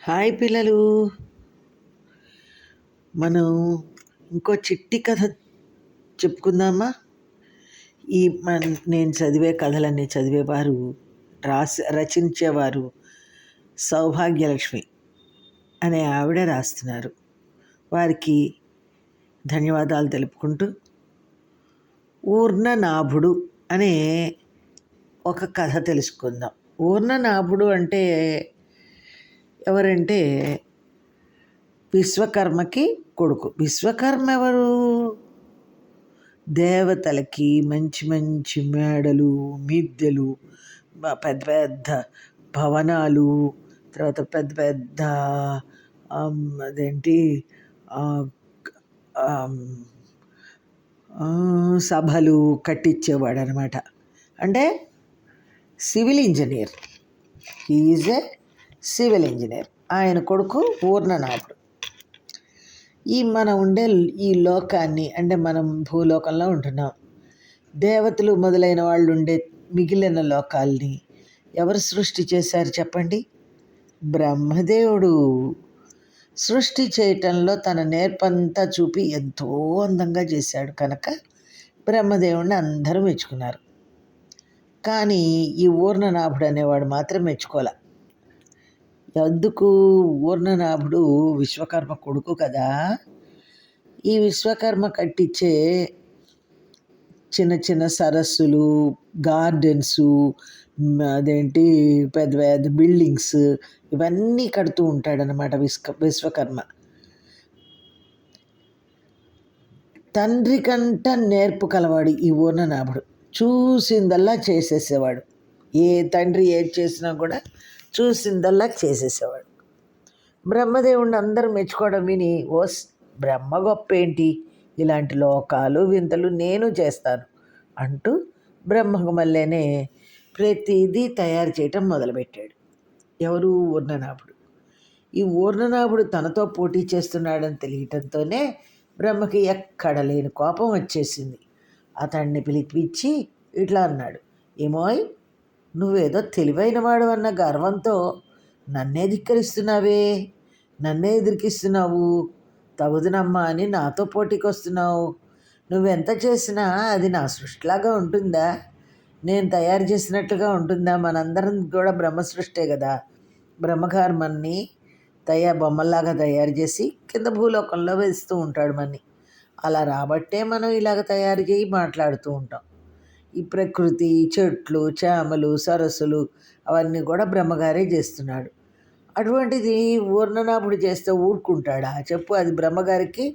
Hi పిల్లలు, మనం ఇంకో చిట్టి కథ చెప్పుకుందామా? ఈ నేను చదివే కథలన్నీ చదివేవారు, రచించేవారు సౌభాగ్యలక్ష్మి అనే ఆవిడ రాస్తున్నారు. వారికి ధన్యవాదాలు తెలుపుకుంటూ ఊర్ణనాభుడు అనే ఒక కథ తెలుసుకుందాం. ఊర్ణనాభుడు అంటే ఎవరంటే విశ్వకర్మకి కొడుకు. విశ్వకర్మ ఎవరు? దేవతలకి మంచి మంచి మేడలు, మిద్దెలు, పెద్ద పెద్ద భవనాలు, తర్వాత పెద్ద పెద్ద అదేంటి సభలు కట్టించేవాడు అనమాట. అంటే civil engineer. Is a civil engineer. ఆయన కొడుకు ఊర్ణనాభుడు. మనం ఉండే ఈ లోకాన్ని, అంటే మనం భూలోకంలో ఉంటున్నాం. దేవతలు మొదలైన వాళ్ళు ఉండే మిగిలిన లోకాల్ని ఎవరు సృష్టి చేశారు చెప్పండి? బ్రహ్మదేవుడు. సృష్టి చేయటంలో తన నేర్పంతా చూపి ఎంతో అందంగా చేశాడు కనుక బ్రహ్మదేవుడిని అందరూ మెచ్చుకున్నారు. కానీ ఈ ఊర్ణనాభుడు అనేవాడు మాత్రం మెచ్చుకోలే. ఎందుకు? ఊర్ణనాభుడు విశ్వకర్మ కొడుకు కదా. ఈ విశ్వకర్మ కట్టించే చిన్న చిన్న సరస్సులు, గార్డెన్స్, అదేంటి పెద్ద పెద్ద బిల్డింగ్స్, ఇవన్నీ కడుతూ ఉంటాడనమాట విశ్వకర్మ. తండ్రి కంట నేర్పు కలవాడు ఈ ఊర్ణనాభుడు. చూసిందల్లా చేసేసేవాడు. ఏ తండ్రి ఏది చేసినా కూడా చూసిందల్లా చేసేసేవాడు. బ్రహ్మదేవుడిని అందరూ మెచ్చుకోవడం విని, ఓస్ బ్రహ్మ గొప్ప ఏంటి, ఇలాంటి లోకాలు వింతలు నేను చేస్తాను అంటూ బ్రహ్మకు మళ్ళీనే ప్రతిదీ తయారు చేయటం మొదలుపెట్టాడు. ఎవరు? ఊర్ణనాభుడు. ఈ ఊర్ణనాభుడు తనతో పోటీ చేస్తున్నాడని తెలియటంతోనే బ్రహ్మకి ఎక్కడ లేని కోపం వచ్చేసింది. అతన్ని పిలిపించి ఇట్లా అన్నాడు, ఏమోయ్, నువ్వేదో తెలివైన వాడు అన్న గర్వంతో నన్నే ధిక్కరిస్తున్నావే, నన్నే ఎదిరికిస్తున్నావు, తగుదునమ్మా అని నాతో పోటీకి వస్తున్నావు. నువ్వెంత చేసినా అది నా సృష్టిలాగా ఉంటుందా? నేను తయారు చేసినట్లుగా ఉంటుందా? మనందరం కూడా బ్రహ్మ సృష్టే కదా. బ్రహ్మగారు మన్ని బొమ్మల్లాగా తయారు చేసి కింద భూలోకంలో వేస్తూ ఉంటాడు మన్ని. అలా రాబట్టే మనం ఇలాగ తయారు చేయి మాట్లాడుతూ ఉంటాం. ఈ ప్రకృతి, చెట్లు, చేమలు, సరస్సులు అవన్నీ కూడా బ్రహ్మగారే చేస్తున్నాడు. అటువంటిది ఊర్ణనాభుడు చేస్తే ఊరుకుంటాడా చెప్పు? అది బ్రహ్మగారికి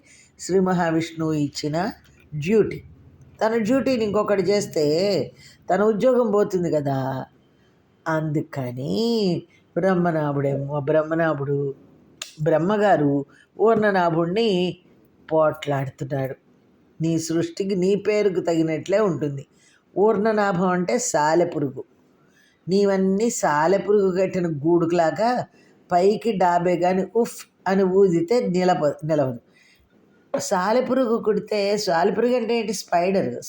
శ్రీ మహావిష్ణువు ఇచ్చిన డ్యూటీ. తన డ్యూటీని ఇంకొకటి చేస్తే తన ఉద్యోగం పోతుంది కదా. అందుకని బ్రహ్మగారు ఊర్ణనాభుడిని పోట్లాడుతున్నాడు. నీ సృష్టికి నీ పేరుకు తగినట్లే ఉంటుంది. ఊర్ణనాభం అంటే సాలెపురుగు. నీవన్నీ సాలెపురుగు కట్టిన గూడుకులాగా పైకి డాబే కానీ ఉఫ్ అని ఊదితే నిలవదు. సాలెపురుగు కుడితే, సాలెపురుగు అంటే ఏంటి?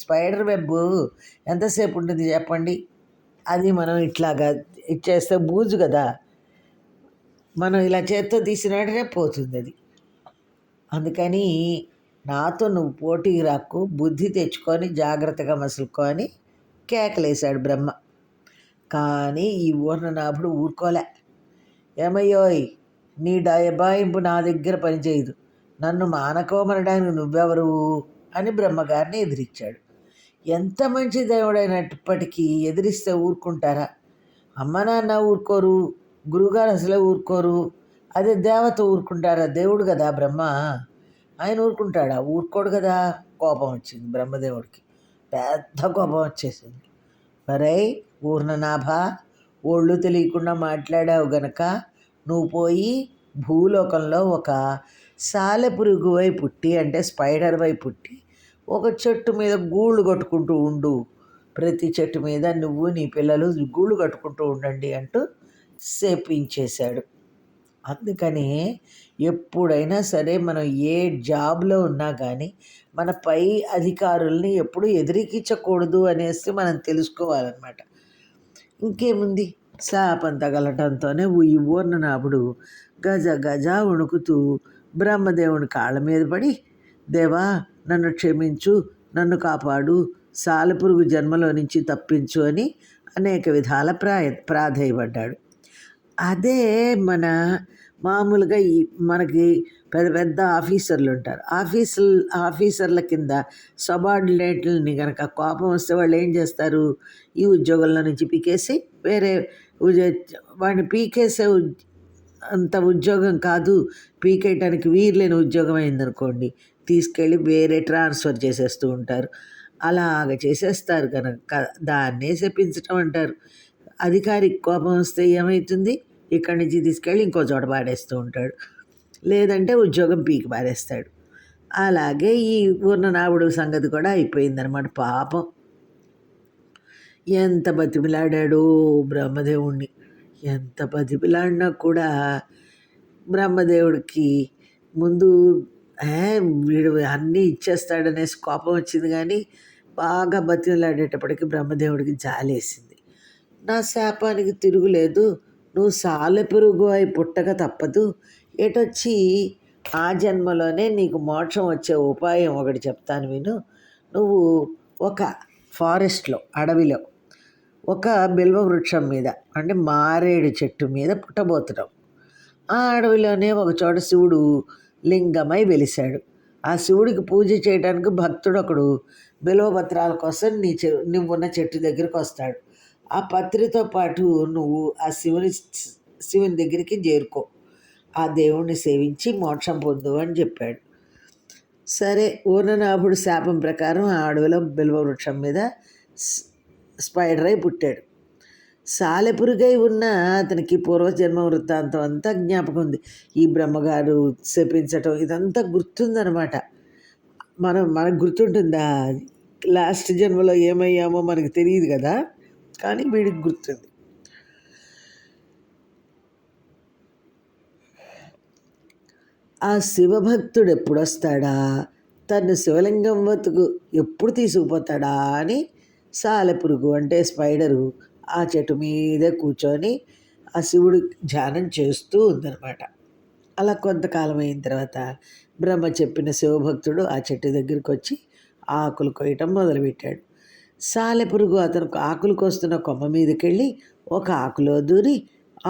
స్పైడర్ వెబ్ ఎంతసేపు ఉంటుంది చెప్పండి? అది మనం ఇట్లాగా ఇచ్చేస్తే బూజు కదా, మనం ఇలా చేత్తో తీసిన వెంటనే పోతుంది అది. అందుకని నాతో నువ్వు పోటీకి రాకు, బుద్ధి తెచ్చుకొని జాగ్రత్తగా మసులుకొని కేకలేశాడు బ్రహ్మ. కానీ ఈ ఊర్ణనాభుడు ఊరుకోలే. ఏమయ్యోయ్, నీ డయబాయింపు నా దగ్గర పనిచేయదు, నన్ను మానకోమనడానికి నువ్వెవరు అని బ్రహ్మగారిని ఎదిరించాడు. ఎంత మంచి దేవుడైనప్పటికీ ఎదిరిస్తే ఊరుకుంటారా? అమ్మ నాన్న ఊరుకోరు, గురువుగారు అసలే ఊరుకోరు. అదే దేవత ఊరుకుంటారా? దేవుడు కదా బ్రహ్మ, ఆయన ఊరుకుంటాడా? ఊరుకోడు కదా. కోపం వచ్చింది బ్రహ్మదేవుడికి, పెద్ద కోపం వచ్చేసింది. మరై ఊర్ణనాభ, ఒళ్ళు తెలియకుండా మాట్లాడావు గనక నువ్వు పోయి భూలోకంలో ఒక సాలెపురుగు వై పుట్టి, అంటే స్పైడర్ వై పుట్టి, ఒక చెట్టు మీద గూళ్ళు కట్టుకుంటూ ఉండు. ప్రతి చెట్టు మీద నువ్వు నీ పిల్లలు గూళ్ళు కట్టుకుంటూ ఉండండి అంటూ శపించేశాడు. అందుకని ఎప్పుడైనా సరే మనం ఏ జాబ్లో ఉన్నా కానీ మన పై అధికారుల్ని ఎప్పుడు ఎదిరికించకూడదు అనేసి మనం తెలుసుకోవాలన్నమాట. ఇంకేముంది, శాపం తగలటంతోనే ఈ ఊర్ణనాభుడు గజ గజ వణుకుతూ బ్రహ్మదేవుని కాళ్ళ మీద పడి, దేవా నన్ను క్షమించు, నన్ను కాపాడు, సాలెపురుగు జన్మలో నుంచి తప్పించు అని అనేక విధాల ప్రాధేయపడ్డాడు. అదే మన మామూలుగా మనకి పెద్ద పెద్ద ఆఫీసర్లు ఉంటారు. ఆఫీసర్ల కింద సబార్డినేట్లని కనుక కోపం వస్తే వాళ్ళు ఏం చేస్తారు? ఈ ఉద్యోగంలో నుంచి పీకేసి వేరే వాడిని పీకేసే అంత ఉద్యోగం కాదు, పీకేయటానికి వీర్లేని ఉద్యోగం అయిందనుకోండి, తీసుకెళ్ళి వేరే ట్రాన్స్ఫర్ చేసేస్తూ ఉంటారు. అలాగ చేసేస్తారు కనుక దాన్నే శపించటం అంటారు. అధికారికి కోపం వస్తే ఏమవుతుంది? ఇక్కడి నుంచి తీసుకెళ్ళి ఇంకో చోట పాడేస్తూ ఉంటాడు, లేదంటే ఉద్యోగం పీకి పారేస్తాడు. అలాగే ఈ ఊర్ణనాభుడు సంగతి కూడా అయిపోయిందనమాట. పాపం ఎంత బతిమిలాడాడో బ్రహ్మదేవుణ్ణి. ఎంత బతిమిలాడినా కూడా బ్రహ్మదేవుడికి ముందు వీడు అన్నీ ఇచ్చేస్తాడనేసి కోపం వచ్చింది, కానీ బాగా బతిమిలాడేటప్పటికి బ్రహ్మదేవుడికి జాలేసింది. నా శాపానికి తిరుగులేదు, నువ్వు సాలెపురుగు అయి పుట్టక తప్పదు, ఎటొచ్చి ఆ జన్మలోనే నీకు మోక్షం వచ్చే ఉపాయం ఒకటి చెప్తాను విను. నువ్వు ఒక ఫారెస్ట్లో, అడవిలో ఒక బిల్వ వృక్షం మీద, అంటే మారేడు చెట్టు మీద పుట్టబోతున్నావు. ఆ అడవిలోనే ఒక చోట శివుడు లింగమై వెలిశాడు. ఆ శివుడికి పూజ చేయడానికి భక్తుడు ఒకడు బిల్వపత్రాల కోసం నువ్వున్న చెట్టు దగ్గరికి వస్తాడు. ఆ పత్రితో పాటు నువ్వు ఆ శివుని దగ్గరికి చేరుకో, ఆ దేవుణ్ణి సేవించి మోక్షం పొందు అని చెప్పాడు. సరే, ఊర్ణనాభుడు శాపం ప్రకారం ఆ అడవిలో బిల్వ వృక్షం మీద స్పైడర్ అయి పుట్టాడు. సాలెపురుగై ఉన్న అతనికి పూర్వజన్మ వృత్తాంతం అంతా జ్ఞాపకం ఉంది. ఈ బ్రహ్మగారు శపించటం ఇదంతా గుర్తుందనమాట. మనకు గుర్తుంటుందా? లాస్ట్ జన్మలో ఏమయ్యామో మనకు తెలియదు కదా, కానీ వీడికి గుర్తుంది. ఆ శివభక్తుడు ఎప్పుడు వస్తాడా, తను శివలింగం వద్దకు ఎప్పుడు తీసుకుపోతాడా అని సాలెపురుగు అంటే స్పైడరు ఆ చెట్టు మీదే కూర్చొని ఆ శివుడు ధ్యానం చేస్తూ ఉందన్నమాట. అలా కొంతకాలం అయిన తర్వాత బ్రహ్మ చెప్పిన శివభక్తుడు ఆ చెట్టు దగ్గరికి వచ్చి ఆకులు కొయ్యటం మొదలుపెట్టాడు. సాలెపురుగు అతను ఆకులు కోస్తున్న కొమ్మ మీదకి వెళ్ళి ఒక ఆకులో దూరి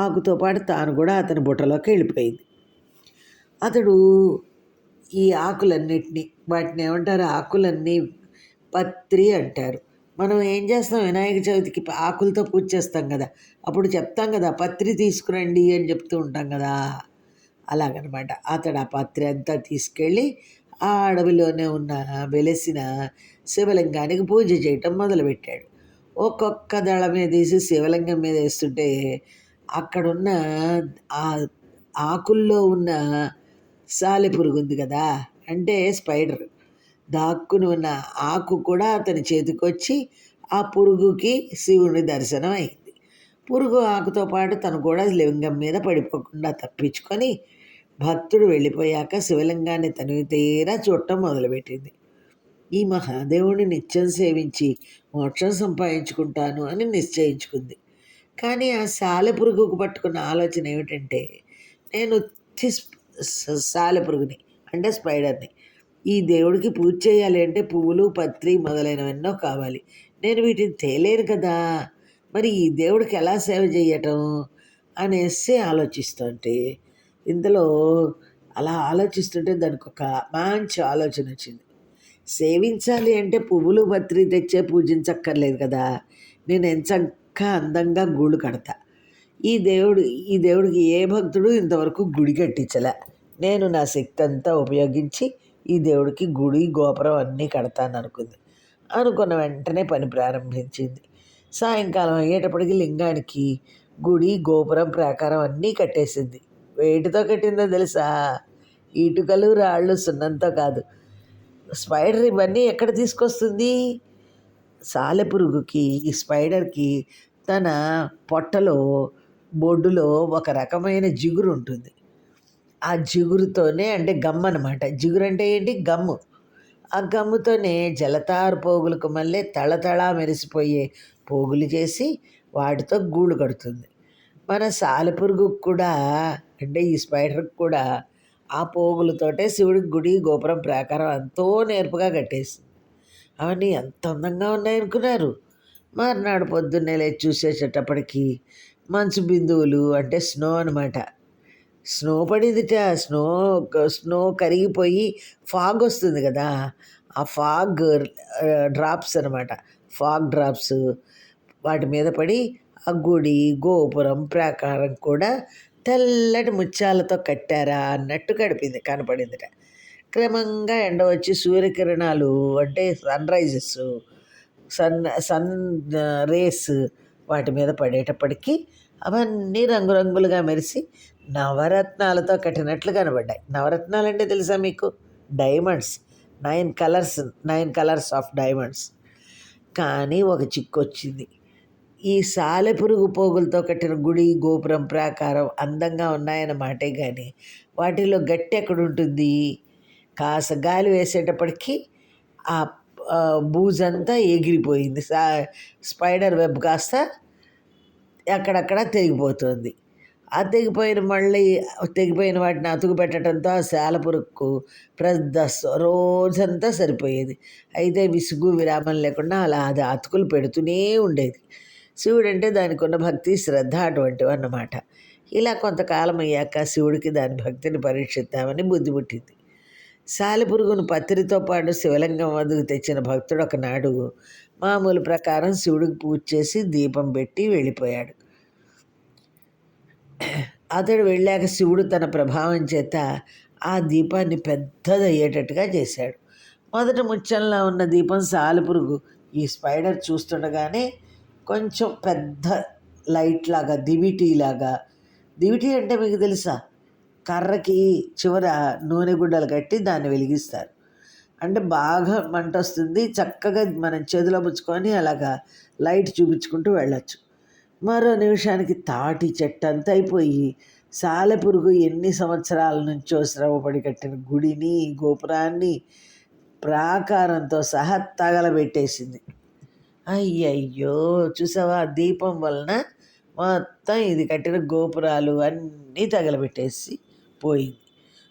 ఆకుతో పాటు తాను కూడా అతని బుట్టలోకి వెళ్ళిపోయింది. అతడు ఈ ఆకులన్నిటినీ, వాటిని ఏమంటారు, ఆకులన్నీ పత్రి అంటారు. మనం ఏం చేస్తాం, వినాయక చవితికి ఆకులతో పూజ చేస్తాం కదా, అప్పుడు చెప్తాం కదా పత్రి తీసుకురండి అని చెప్తూ ఉంటాం కదా, అలాగనమాట. అతడు ఆ పత్రి అంతా తీసుకెళ్ళి ఆ అడవిలోనే ఉన్న వెలసిన శివలింగానికి పూజ చేయటం మొదలుపెట్టాడు. ఒక్కొక్క దళ మీద వేసి శివలింగం మీద వేస్తుంటే అక్కడున్న ఆ ఆకుల్లో ఉన్న సాలెపురుగు ఉంది కదా, అంటే స్పైడర్, దాక్కుని ఉన్న ఆకు కూడా అతని చేతికొచ్చి ఆ పురుగుకి శివుని దర్శనం అయింది. పురుగు ఆకుతో పాటు తను కూడా లింగం మీద పడిపోకుండా తప్పించుకొని భక్తుడు వెళ్ళిపోయాక శివలింగాన్ని తనివి తీరా చూడటం మొదలుపెట్టింది. ఈ మహాదేవుని నిత్యం సేవించి మోక్షం సంపాదించుకుంటాను అని నిశ్చయించుకుంది. కానీ ఆ సాలెపురుగుకు పట్టుకున్న ఆలోచన ఏమిటంటే, నేను సాలెపురుగుని అంటే స్పైడర్ని, ఈ దేవుడికి పూజ చేయాలి అంటే పువ్వులు పత్రి మొదలైనవన్నో కావాలి, నేను వీటిని తేలేను కదా, మరి ఈ దేవుడికి ఎలా సేవ చేయటం అనేసి ఆలోచిస్తుంటే, ఇందులో అలా ఆలోచిస్తుంటే దానికి ఒక మంచి ఆలోచన వచ్చింది. సేవించాలి అంటే పువ్వులు పత్రి తెచ్చే పూజించక్కర్లేదు కదా, నేను ఎంచక్క అందంగా గూడు కడతా. ఈ దేవుడికి ఏ భక్తుడు ఇంతవరకు గుడి కట్టించలే, నేను నా శక్తి అంతా ఉపయోగించి ఈ దేవుడికి గుడి గోపురం అన్నీ కడతాను అనుకున్న వెంటనే పని ప్రారంభించింది. సాయంకాలం అయ్యేటప్పటికి లింగానికి గుడి గోపురం ప్రాకారం అన్నీ కట్టేసింది. వేటితో కట్టిందో తెలుసా? ఇటుకలు రాళ్ళు సున్నంతో కాదు. స్పైడర్ ఇవన్నీ ఎక్కడ తీసుకొస్తుంది? సాలెపురుగుకి, ఈ స్పైడర్కి తన పొట్టలో బొడ్డులో ఒక రకమైన జిగురు ఉంటుంది. ఆ జిగురుతోనే, అంటే గమ్ అనమాట. జిగురు అంటే ఏంటి? గమ్ము. ఆ గమ్ముతోనే జలతారు పోగులకు మళ్ళీ తళతళ మెరిసిపోయే పోగులు చేసి వాటితో గూడు కడుతుంది. మన సాలెపురుగుకు కూడా, అంటే ఈ స్పైడర్కి కూడా ఆ పోగులతోటే శివుడికి గుడి గోపురం ప్రాకారం ఎంతో నేర్పుగా కట్టేసింది. అవన్నీ ఎంత అందంగా ఉన్నాయనుకున్నారు. మర్నాడు పొద్దున్నే లేచి చూసేసేటప్పటికి మంచు బిందువులు, అంటే స్నో అనమాట. స్నో పడిందిట. స్నో కరిగిపోయి ఫాగ్ వస్తుంది కదా, ఆ ఫాగ్ డ్రాప్స్ అనమాట. ఫాగ్ డ్రాప్స్ వాటి మీద పడి ఆ గుడి గోపురం ప్రాకారం కూడా తెల్లటి ముత్యాలతో కట్టారా అన్నట్టు కనపడిందిట. క్రమంగా ఎండ వచ్చి సూర్యకిరణాలు, అంటే sun rises, sun sun rays వాటి మీద పడేటప్పటికీ అవన్నీ రంగురంగులుగా మెరిసి నవరత్నాలతో కట్టినట్లు కనబడ్డాయి. నవరత్నాలు అంటే తెలుసా మీకు? డైమండ్స్. 9 colours of diamonds. కానీ ఒక చిక్కొచ్చింది. ఈ సాలెపురుగు పోగులతో కట్టిన గుడి గోపురం ప్రాకారం అందంగా ఉన్నాయన్నమాటే కానీ వాటిలో గట్టి ఎక్కడుంటుంది? కాస్త గాలి వేసేటప్పటికి ఆ బూజంతా ఎగిరిపోయింది. స్పైడర్ వెబ్ కాస్త అక్కడక్కడ తెగిపోతుంది. ఆ తెగిపోయిన వాటిని అతుకు పెట్టడంతో ఆ సాలెపురుగుకు రోజంతా సరిపోయేది. అయితే విసుగు విరామం లేకుండా అలా అది అతుకులు పెడుతూనే ఉండేది. శివుడంటే దానికి ఉన్న భక్తి శ్రద్ధ అటువంటివి అన్నమాట. ఇలా కొంతకాలం అయ్యాక శివుడికి దాని భక్తిని పరీక్షిద్దామని బుద్ధి పుట్టింది. సాలెపురుగును పత్రితో పాటు శివలింగం వద్దకు తెచ్చిన భక్తుడు ఒకనాడు మామూలు ప్రకారం శివుడికి పూజ చేసి దీపం పెట్టి వెళ్ళిపోయాడు. అతడు వెళ్ళాక శివుడు తన ప్రభావం చేత ఆ దీపాన్ని పెద్దదయ్యేటట్టుగా చేశాడు. మొదట ముత్యంలా ఉన్న దీపం సాలెపురుగు ఈ స్పైడర్ చూస్తుండగానే కొంచెం పెద్ద లైట్ లాగా, దివిటి అంటే మీకు తెలుసా? కర్రకి చివర నూనె గుడ్డలు కట్టి దాన్ని వెలిగిస్తారు. అంటే బాగా మంట వస్తుంది, చక్కగా మనం చేతిలో పుచ్చుకొని అలాగా లైట్ చూపించుకుంటూ వెళ్ళచ్చు. మరో నిమిషానికి తాటి చెట్టు అంతా అయిపోయి సాలెపురుగు ఎన్ని సంవత్సరాల నుంచో శ్రమపడి కట్టిన గుడిని గోపురాన్ని ప్రాకారంతో సహా తగలబెట్టేసింది. అయ్యయ్యో! చూసావా, దీపం వలన మొత్తం ఇది కట్టిన గోపురాలు అన్నీ తగలబెట్టేసి పోయింది.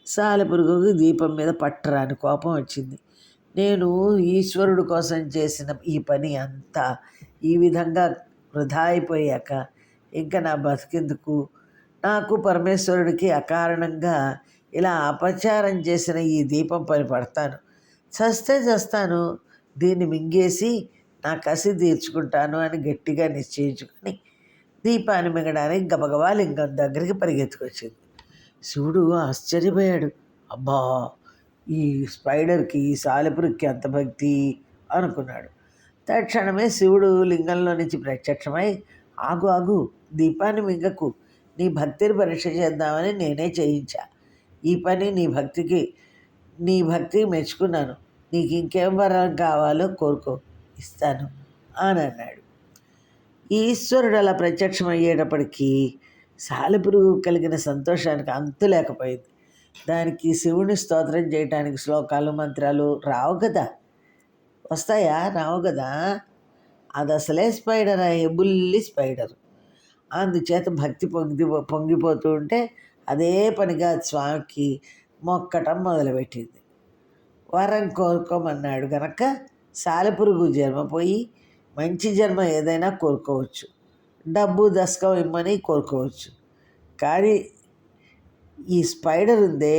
సాలెపురుగుకి దీపం మీద పట్టరాని కోపం వచ్చింది. నేను ఈశ్వరుడు కోసం చేసిన ఈ పని అంతా ఈ విధంగా వృధా అయిపోయాక ఇంకా నా బతికెందుకు? నాకు పరమేశ్వరుడికి అకారణంగా ఇలా అపచారం చేసిన ఈ దీపం పని పడతాను. చస్తే చస్తాను, దీన్ని మింగేసి నా కసి తీర్చుకుంటాను అని గట్టిగా నిశ్చయించుకొని దీపాన్ని మింగడానికి గబగబా లింగం దగ్గరికి పరిగెత్తుకొచ్చింది. శివుడు ఆశ్చర్యపోయాడు. అబ్బా, ఈ స్పైడర్కి, ఈ సాలెపురుగుకి అంత భక్తి అనుకున్నాడు. తక్షణమే శివుడు లింగంలో నుంచి ప్రత్యక్షమై, ఆగు, దీపాన్ని మింగకు, నీ భక్తిని పరీక్ష చేద్దామని నేనే చేయించా. ఈ పని నీ భక్తికి మెచ్చుకున్నాను. నీకు ఇంకేం వరం కావాలో కోరుకో, ఇస్తాను అని అన్నాడు. ఈశ్వరుడు అలా ప్రత్యక్షమయ్యేటప్పటికీ సాలెపురుగు కలిగిన సంతోషానికి అంతు లేకపోయింది. దానికి శివుని స్తోత్రం చేయటానికి శ్లోకాలు మంత్రాలు రావు కదా. వస్తాయా? రావు కదా. అది అసలే స్పైడర్, బుల్లి స్పైడర్. అందుచేత భక్తి పొంగిపోతూ ఉంటే అదే పనిగా స్వామికి మొక్కటం మొదలుపెట్టింది. వరం కోరుకోమన్నాడు గనక సాలెపురుగు జన్మ పోయి మంచి జన్మ ఏదైనా కోరుకోవచ్చు, డబ్బు దశకం ఇమ్మని కోరుకోవచ్చు. కానీ ఈ స్పైడర్ ఉందే,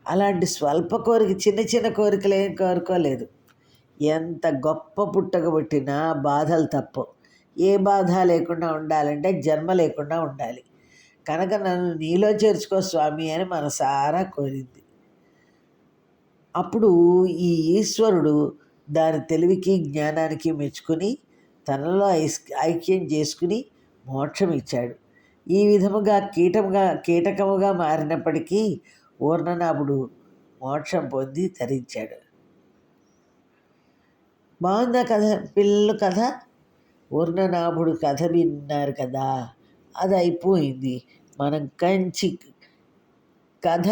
అలాంటి స్వల్ప కోరిక, చిన్న కోరికలు ఏం కోరుకోలేదు. ఎంత గొప్ప పుట్టకబట్టినా బాధలు తప్పవు. ఏ బాధ లేకుండా ఉండాలంటే జన్మ లేకుండా ఉండాలి. కనుక నన్ను నీలో చేర్చుకో స్వామి అని మనసారా కోరింది. అప్పుడు ఈ ఈశ్వరుడు దాని తెలివికి జ్ఞానానికి మెచ్చుకొని తనలో ఐక్యం చేసుకుని మోక్షం ఇచ్చాడు. ఈ విధముగా కీటకముగా మారినప్పటికీ ఊర్ణనాభుడు మోక్షం పొంది తరించాడు. బాగుందా కథ? పిల్లలు కథ, ఊర్ణనాభుడు కథ విన్నారు కదా, అది అయిపోయింది. మనం కంచి కథ